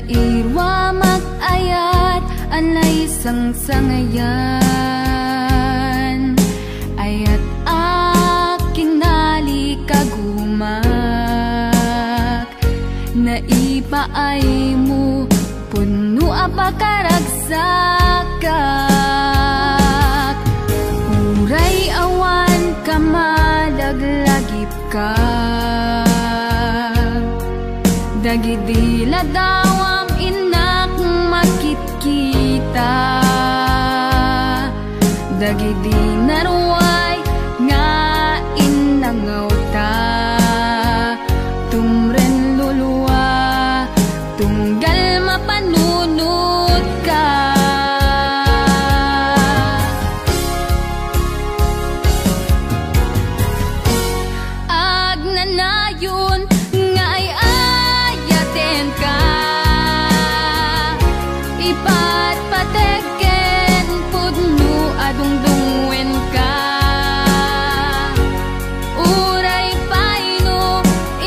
irwa mag-ayat anay sang-sangayan ayat aking nalikagumak naipaay mo puno apakaragsakak uray awan ka malaglagip ka dagidila dawam inak makit-kita dagidi naruay nga inangaw ta tumren luluwa tunggal mapanunod ka agnanayon nga ay ayaten ka ipatpategen pudno adungdungwen ka uray paino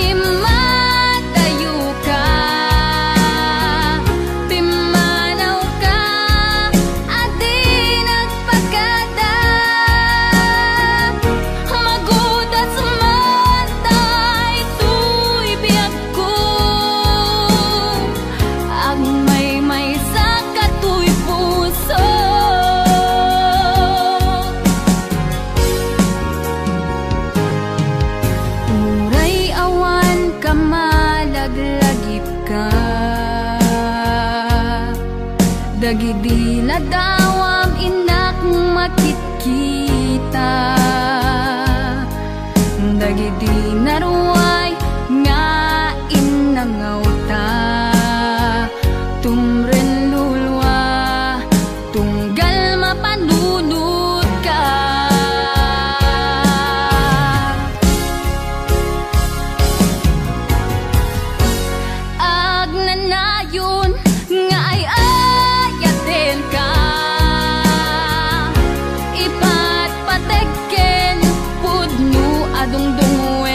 imatayo ka pimanaw ka adi nagpagkada magudas matay tuy biyag ko ang may sa katuy puso uray awan ka malaglagip ka dagidi ladawam inak makit-kita dagidi naruay nga inangaw ta tumren lulwa tunggal mapanunod ka agnanayon nga ay ayaten ka ipatpategen pudno adungdungwen